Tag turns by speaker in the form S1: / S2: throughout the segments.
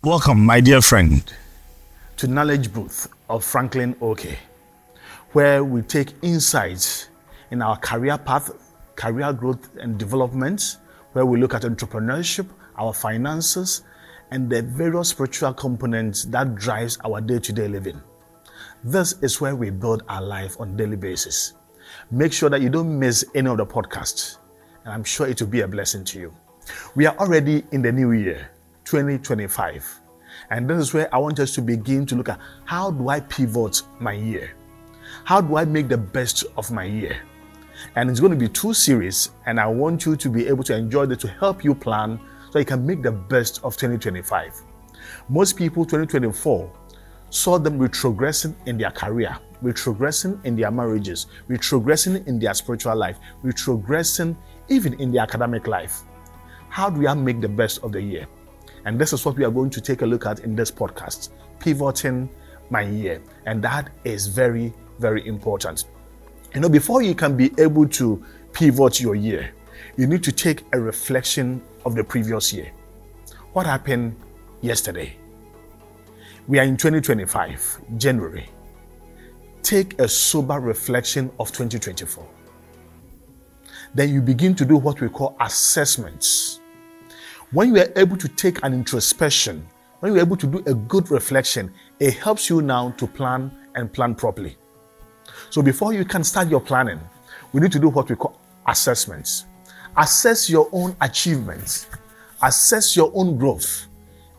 S1: Welcome, my dear friend, to Knowledge Booth of Franklin Oke, where we take insights in our career path, career growth and development, where we look at entrepreneurship, our finances, and the various spiritual components that drives our day-to-day living. This is where we build our life on a daily basis. Make sure that you don't miss any of the podcasts, and I'm sure it will be a blessing to you. We are already in the new year, 2025. And this is where I want us to begin to look at how do I pivot my year? How do I make the best of my year? And it's going to be 2 series, and I want you to be able to enjoy this to help you plan so you can make the best of 2025. Most people, 2024, saw them retrogressing in their career, retrogressing in their marriages, retrogressing in their spiritual life, retrogressing even in their academic life. How do I make the best of the year? And this is what we are going to take a look at in this podcast, pivoting my year. And that is very, very important. You know, before you can be able to pivot your year, you need to take a reflection of the previous year. What happened yesterday? We are in 2025, January. Take a sober reflection of 2024. Then you begin to do what we call assessments. When you are able to take an introspection, when you are able to do a good reflection, it helps you now to plan and plan properly. So before you can start your planning, we need to do what we call assessments. Assess your own achievements. Assess your own growth.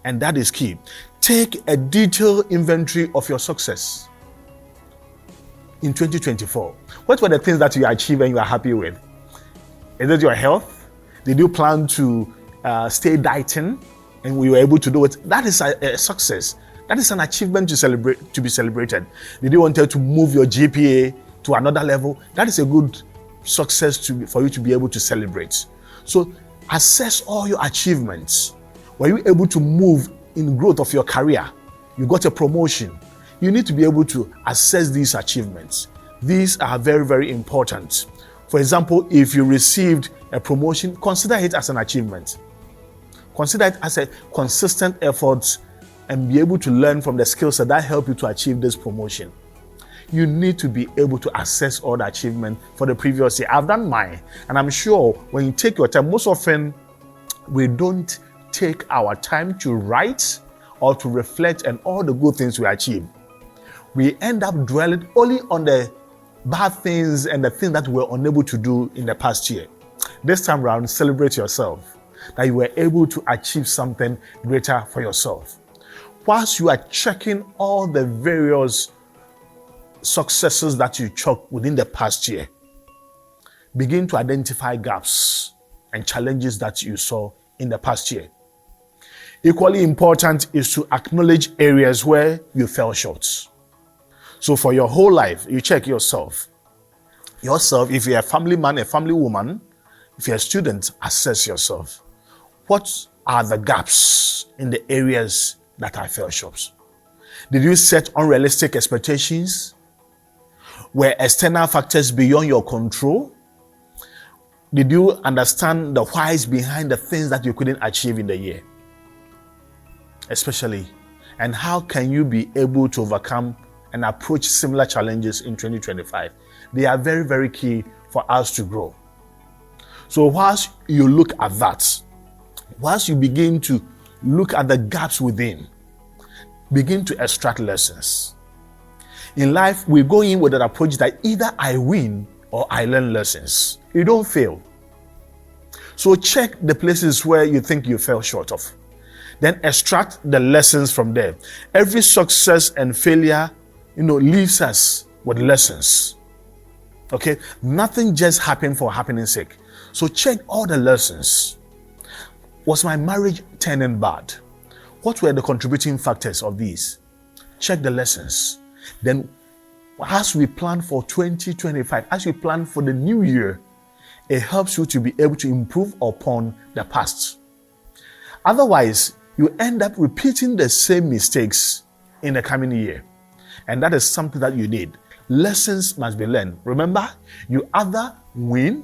S1: And that is key. Take a detailed inventory of your success in 2024. What were the things that you achieved and you are happy with? Is it your health? Did you plan to stay dieting and we were able to do it? That is a success. That is an achievement to be celebrated. Did you want to move your GPA to another level? That is a good success for you to be able to celebrate. So assess all your achievements. Were you able to move in growth of your career? You got a promotion. You need to be able to assess these achievements. These are very, very important. For example, if you received a promotion, consider it as an achievement. Consider it as a consistent effort and be able to learn from the skills that help you to achieve this promotion. You need to be able to assess all the achievement for the previous year. I've done mine, and I'm sure when you take your time, most often we don't take our time to write or to reflect on all the good things we achieve. We end up dwelling only on the bad things and the things that we were unable to do in the past year. This time around, celebrate yourself, that you were able to achieve something greater for yourself. Whilst you are checking all the various successes that you chalked within the past year, begin to identify gaps and challenges that you saw in the past year. Equally important is to acknowledge areas where you fell short. So for your whole life, you check yourself. If you're a family man, a family woman, if you're a student, assess yourself. What are the gaps in the areas that I fell short? Did you set unrealistic expectations? Were external factors beyond your control? Did you understand the whys behind the things that you couldn't achieve in the year? Especially, and how can you be able to overcome and approach similar challenges in 2025? They are very, very key for us to grow. So whilst you look at that, whilst you begin to look at the gaps within, begin to extract lessons. In life, we go in with an approach that either I win or I learn lessons. You don't fail. So check the places where you think you fell short of. Then extract the lessons from there. Every success and failure, leaves us with lessons. Okay? Nothing just happened for happening's sake. So check all the lessons. Was my marriage turning bad? What were the contributing factors of these? Check the lessons. Then as we plan for 2025, as we plan for the new year, it helps you to be able to improve upon the past. Otherwise, you end up repeating the same mistakes in the coming year. And that is something that you need. Lessons must be learned. Remember, you either win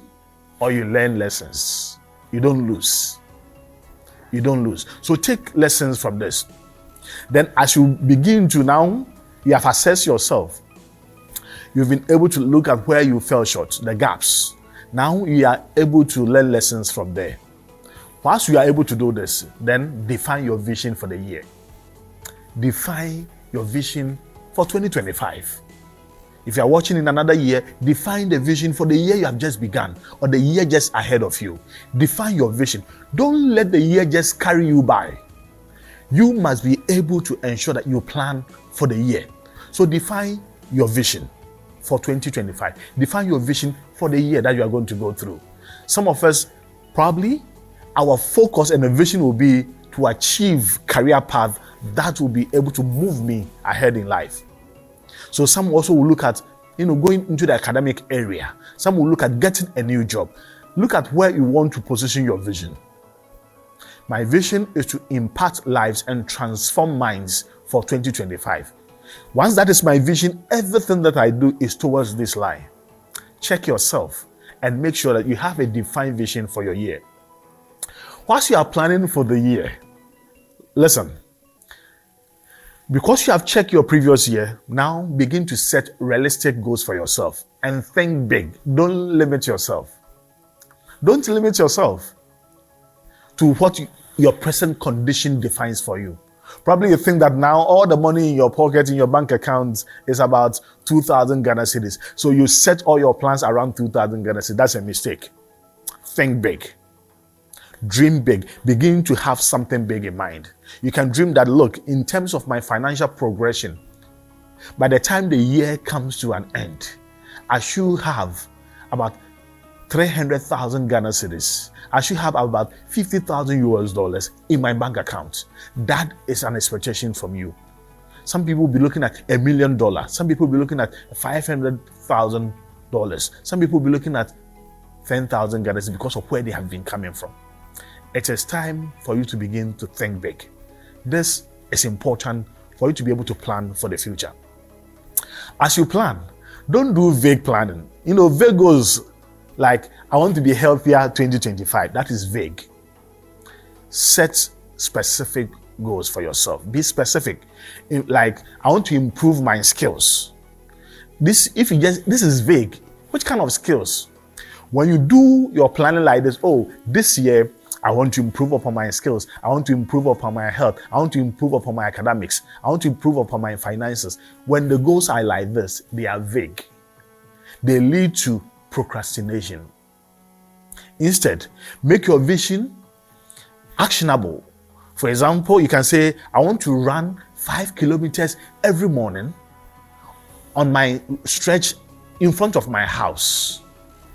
S1: or you learn lessons. You don't lose. You don't lose. So take lessons from this. Then as you begin to now, you have assessed yourself. You've been able to look at where you fell short, the gaps. Now you are able to learn lessons from there. Once you are able to do this, then define your vision for the year. Define your vision for 2025. If you are watching in another year, define the vision for the year you have just begun or the year just ahead of you. Define your vision. Don't let the year just carry you by. You must be able to ensure that you plan for the year. So define your vision for 2025. Define your vision for the year that you are going to go through. Some of us, probably, our focus and the vision will be to achieve career path that will be able to move me ahead in life. So some also will look at, going into the academic area. Some will look at getting a new job. Look at where you want to position your vision. My vision is to impact lives and transform minds for 2025. Once that is my vision, everything that I do is towards this line. Check yourself and make sure that you have a defined vision for your year. Whilst you are planning for the year, listen, because you have checked your previous year, now begin to set realistic goals for yourself and think big. Don't limit yourself. Don't limit yourself to what your present condition defines for you. Probably you think that now all the money in your pocket, in your bank account is about 2,000 Ghana cedis. So you set all your plans around 2,000 Ghana cedis. That's a mistake. Think big. Dream big. Begin to have something big in mind. You can dream that, look, in terms of my financial progression, by the time the year comes to an end, I should have about 300,000 Ghana cedis. I should have about 50,000 US dollars in my bank account. That is an expectation from you. Some people will be looking at $1 million. Some people will be looking at $500,000. Some people will be looking at 10,000 Ghana cedis because of where they have been coming from. It is time for you to begin to think big. This is important for you to be able to plan for the future. As you plan, don't do vague planning. Vague goals like, I want to be healthier 2025. That is vague. Set specific goals for yourself. Be specific. Like, I want to improve my skills. This is vague. Which kind of skills? When you do your planning like this, this year, I want to improve upon my skills. I want to improve upon my health. I want to improve upon my academics. I want to improve upon my finances. When the goals are like this, they are vague. They lead to procrastination. Instead, make your vision actionable. For example, you can say, I want to run 5 kilometers every morning on my stretch in front of my house.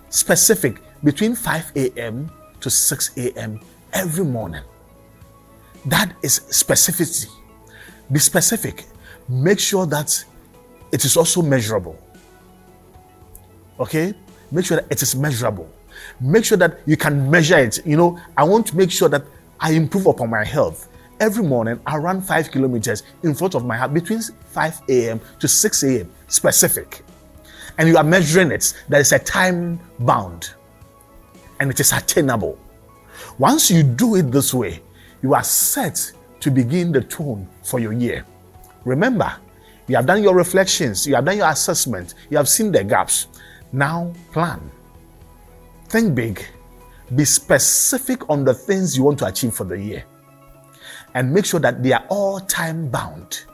S1: Specific, between 5 a.m. to 6 a.m. every morning. That is specificity. Be specific. Make sure that it is also measurable. Okay? Make sure that it is measurable. Make sure that you can measure it. I want to make sure that I improve upon my health. Every morning, I run 5 kilometers in front of my house between 5 a.m. to 6 a.m. Specific. And you are measuring it. There is a time bound. And it is attainable. Once you do it this way, you are set to begin the tone for your year. Remember, you have done your reflections, you have done your assessment, you have seen the gaps. Now plan. Think big. Be specific on the things you want to achieve for the year. And make sure that they are all time bound.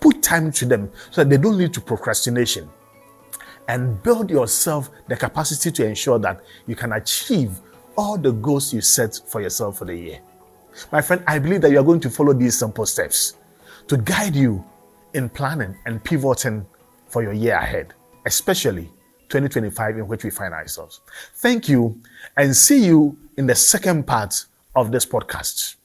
S1: Put time to them so that they don't lead to procrastination. And build yourself the capacity to ensure that you can achieve all the goals you set for yourself for the year. My friend, I believe that you are going to follow these simple steps to guide you in planning and pivoting for your year ahead, especially 2025 in which we find ourselves. Thank you, and see you in the second part of this podcast.